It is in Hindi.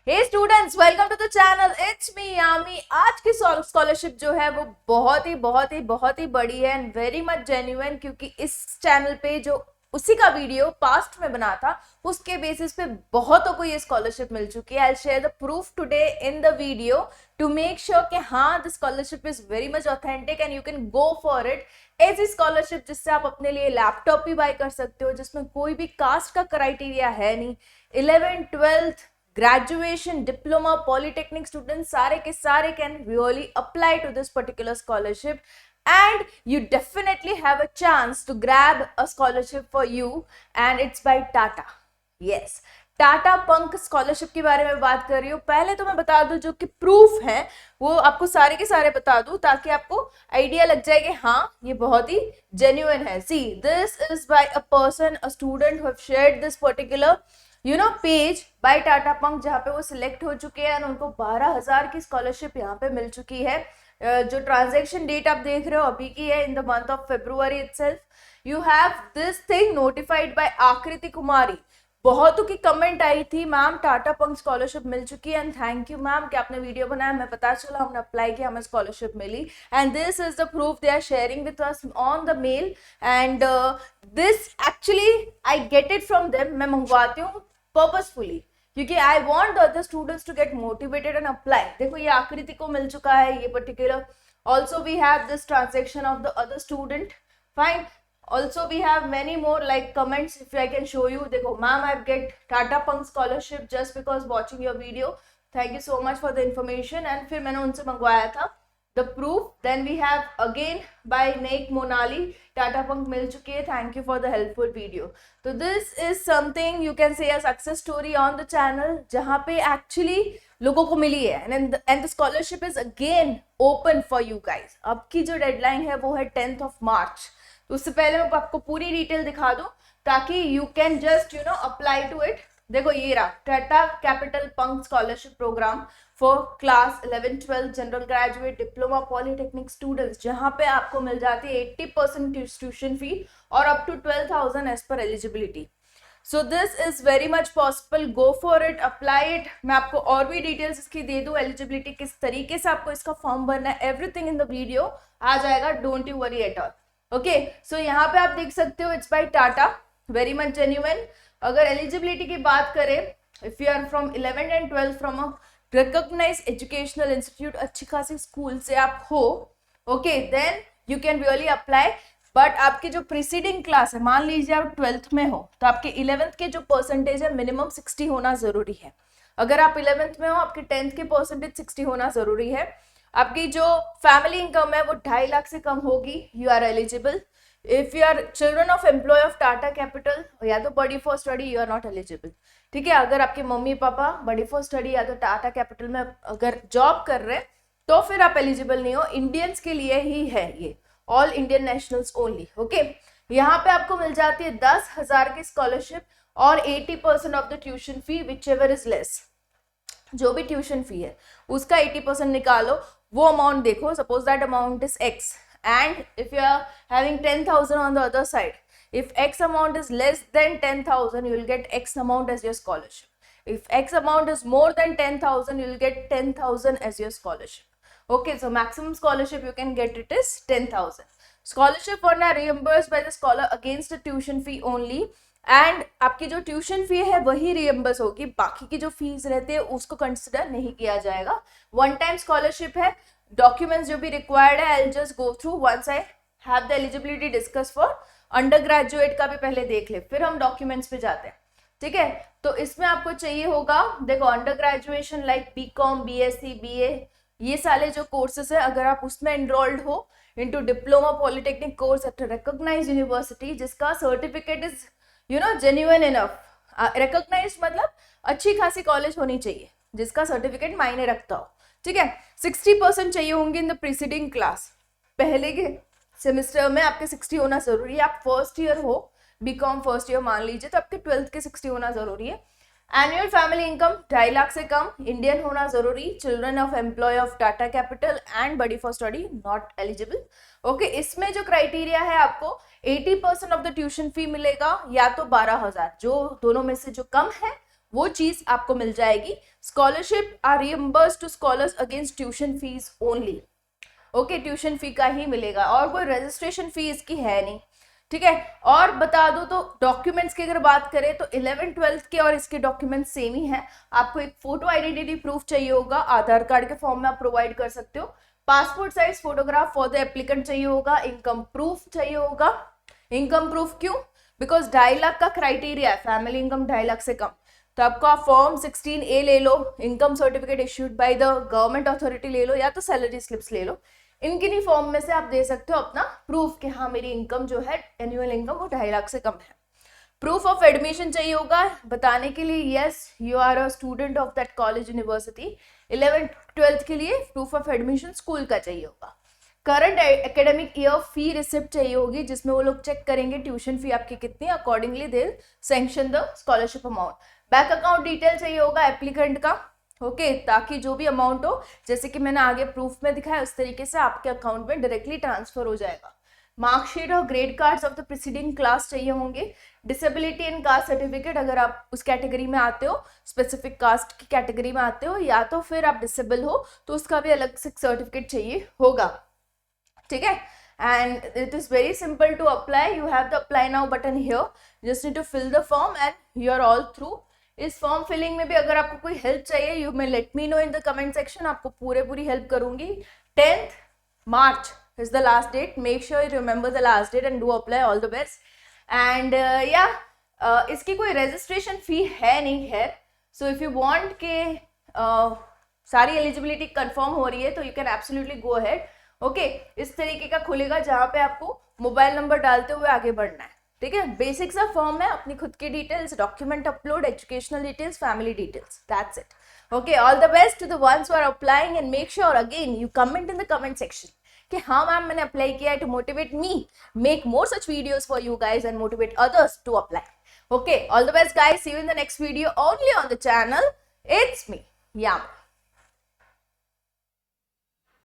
Hey students, welcome to the channel. It's me Yami. आज की स्कॉलरशिप जो है वो बहुत ही बड़ी है एंड वेरी मच जेन्युइन, क्योंकि इस चैनल पे जो उसी का वीडियो पास्ट में बना था उसके बेसिस पे बहुतों को ये स्कॉलरशिप मिल चुकी है। I share the proof today in the video to make sure कि हाँ, the scholarship is very much authentic and you can go for it. ऐसी स्कॉलरशिप जिससे आप अपने लिए लैपटॉप भी बाय कर सकते हो, जिसमें कोई भी कास्ट का क्राइटेरिया है नहीं। 11th 12th graduation, diploma, polytechnic student सारे के सारे can really apply to this particular scholarship, and you definitely have a chance to grab a scholarship for you, and it's by Tata. Yes, Tata पंख स्कॉलरशिप के बारे में बात कर रही हूँ। पहले तो मैं बता दूं, जो कि प्रूफ है वो आपको सारे के सारे बता दूं ताकि आपको आइडिया लग जाए कि हाँ, ये बहुत ही जेन्युइन है। See, this is by a person, a student who have shared this particular page by Tata Pankh, जहाँ पे वो सिलेक्ट हो चुके हैं और उनको 12,000 की स्कॉलरशिप यहाँ पे मिल चुकी है। जो ट्रांजैक्शन डेट आप देख रहे हो अभी की है, in the month of February itself. You have this thing notified by आकृति कुमारी। बहुतों की कमेंट आई थी, मैम टाटा पंख स्कॉलरशिप मिल चुकी है एंड थैंक यू मैम कि आपने वीडियो बनाया, हमें पता चला, हमने अप्लाई किया, हमें स्कॉलरशिप मिली। And this is the proof they are sharing with us on the mail. And this actually I get it from them. मैं मंगवाती हूँ पर्पसफुली क्योंकि I want the other students to get motivated and apply. देखो, ये आकृति को मिल चुका है ये particular. Also we have this transaction of the other student. Fine. Also we have many more like comments if I can show you. देखो, ma'am I get Tata Punk scholarship just because watching your video. Thank you so much for the information. And फिर मैंने उनसे मंगवाया था the proof. Then we have again by Naik Monali, Tata Punk मिल चुकी है. Thank you for the helpful video. So this is something you can say a success story on the channel जहाँ पे actually लोगों को मिली है and the scholarship is again open for you guys. अब की जो deadline है वो है 10th of March. उससे पहले मैं आपको पूरी डिटेल दिखा दूं ताकि you can just apply to it. देखो, ये रहा Tata capital Pankh scholarship program for class 11th 12th general graduate, diploma, polytechnic students, जहां पे आपको मिल जाती है 80% ट्यूशन फी और up to 12,000 as per eligibility. So this is very much possible. Go for it, apply it. मैं आपको और भी डिटेल्स इसकी दे दूं, एलिजिबिलिटी किस तरीके से आपको इसका फॉर्म भरना है, एवरीथिंग इन द वीडियो आ जाएगा। Don't you worry at all. Okay, so यहाँ पे आप देख सकते हो, it's by Tata, very much genuine. अगर एलिजिबिलिटी की बात करें, if you are from 11th and 12th from a recognised educational institute, अच्छी खासी स्कूल से आप हो, okay, then you can really apply. But आपकी जो प्रीसीडिंग क्लास है, मान लीजिए आप 12th में हो, तो आपके 11th के जो परसेंटेज है मिनिमम 60 होना जरूरी है। अगर आप 11th में हो, आपके 10th के परसेंटेज 60 होना जरूरी है। आपकी जो फैमिली इनकम है वो 2.5 लाख से कम होगी, you are eligible. If you are children of employ of Tata capital या तो buddy for study, you are not eligible. ठीक है, अगर आपके mummy papa buddy for study या तो टाटा कैपिटल में अगर जॉब कर रहे हैं तो फिर आप एलिजिबल नहीं हो। इंडियंस के लिए ही है ये, all Indian nationals only. Okay, यहाँ पे आपको मिल जाती है 10,000 की स्कॉलरशिप और 80% of the tuition fee, which ever is less. जो भी ट्यूशन फी है उसका 80% निकालो, वो अमाउंट देखो। Suppose that amount is x and if you are having 10,000 on the other side, if x amount is less than 10,000 you will get x amount as your scholarship. If x amount is more than 10,000 you will get 10,000 as your scholarship. Okay, so maximum scholarship you can get it is 10,000. Scholarship fund are reimbursed by the scholar against the tuition fee only. And आपकी जो ट्यूशन फी है वही रियम्बर्स होगी, बाकी की जो फीस रहती है उसको कंसिडर नहीं किया जाएगा। वन टाइम स्कॉलरशिप है। डॉक्यूमेंट्स जो भी रिक्वायर्ड है I just go through once I have the eligibility discuss for under graduate का भी पहले देख ले, फिर हम डॉक्यूमेंट्स पे जाते हैं। ठीक है, तो इसमें आपको चाहिए होगा, देखो, under graduation like BCom, BSc, BA, ये सारे जो कोर्सेस है, अगर आप उसमें एनरोल्ड हो into diploma polytechnic course at recognised university जिसका certificate is genuine enough. Recognised मतलब अच्छी खासी कॉलेज होनी चाहिए जिसका सर्टिफिकेट मायने रखता हो। ठीक है, 60% चाहिए होंगे इन द प्रीसीडिंग क्लास। पहले के सेमेस्टर में आपके 60 होना जरूरी है। आप फर्स्ट ईयर हो, BCom फर्स्ट ईयर मान लीजिए, तो आपके 12th के 60 होना जरूरी है। एनुअल फैमिली इनकम 2.5 लाख से कम, इंडियन होना जरूरी, children of employ of Tata capital and buddy for study not eligible. Okay, इसमें जो क्राइटेरिया है आपको 80% ऑफ द ट्यूशन फी मिलेगा या तो 12,000, जो दोनों में से जो कम है वो चीज आपको मिल जाएगी। Scholarship are reimbursed to scholars against tuition fees only. Okay, tuition fee का ही मिलेगा और कोई रजिस्ट्रेशन फी इसकी है नहीं, ठीक है। और बता दो तो डॉक्यूमेंट्स की अगर बात करें तो 11th 12th के और इसके डॉक्यूमेंट्स सेम ही हैं। आपको एक फोटो आइडेंटिटी प्रूफ चाहिए होगा, आधार कार्ड के फॉर्म में आप प्रोवाइड कर सकते हो। Passport size photograph for the applicant चाहिए होगा। इनकम प्रूफ चाहिए होगा। इनकम प्रूफ क्यों? बिकॉज 2.5 लाख का क्राइटेरिया है, फैमिली इनकम 2.5 लाख से कम। तो आपका फॉर्म 16A ले लो, income certificate issued by the government authority ले लो, या तो सैलरी स्लिप्स ले लो। इनके नहीं फॉर्म में से आप दे सकते हो अपना प्रूफ कि हाँ मेरी इनकम जो है एनुअल इनकम वो 2.5 लाख से कम है। प्रूफ ऑफ एडमिशन चाहिए होगा बताने के लिए yes you are a student of that college university. 11th 12th के लिए प्रूफ ऑफ एडमिशन स्कूल का चाहिए होगा। करंट एकेडमिक ईयर फी रिसिप्ट चाहिए होगी, जिसमें वो लोग चेक करेंगे ट्यूशन फी आपकी कितनी, accordingly they sanction the scholarship amount. Bank account detail चाहिए होगा एप्लीकेंट का, ओके, ताकि जो भी अमाउंट हो, जैसे कि मैंने आगे प्रूफ में दिखाया उस तरीके से आपके अकाउंट में डायरेक्टली ट्रांसफर हो जाएगा। मार्कशीट और grade cards of the preceding class चाहिए होंगे। डिसेबिलिटी एंड कास्ट सर्टिफिकेट, अगर आप उस कैटेगरी में आते हो, स्पेसिफिक कास्ट की कैटेगरी में आते हो, या तो फिर आप डिसेबल हो तो उसका भी अलग से सर्टिफिकेट चाहिए होगा, ठीक है। And it is very simple to apply. You have the apply now button here, just need to fill the form and you are all through. इस फॉर्म फिलिंग में भी अगर आपको कोई हेल्प चाहिए you may let me know in the comment section, आपको पूरी हेल्प करूंगी। 10th March is the last date. Make sure you remember the last date and do apply. All the best. And इसकी कोई रजिस्ट्रेशन फी है नहीं है। सो इफ यू वांट के सारी एलिजिबिलिटी कंफर्म हो रही है तो you can absolutely go ahead. Okay, इस तरीके का खुलेगा जहाँ पे आपको मोबाइल नंबर डालते हुए आगे बढ़ना है, ठीक है। बेसिक सा फॉर्म है, अपनी खुद की details, document upload, educational details, family details, that's it. Okay, all the best to the ones who are applying and make sure again you comment in the comment section कि हाँ मैम मैंने अप्लाई किया है, to motivate me make more such videos for you guys and motivate others to apply. Okay, all the best guys, see you in the next video only on the channel. It's me, Yami.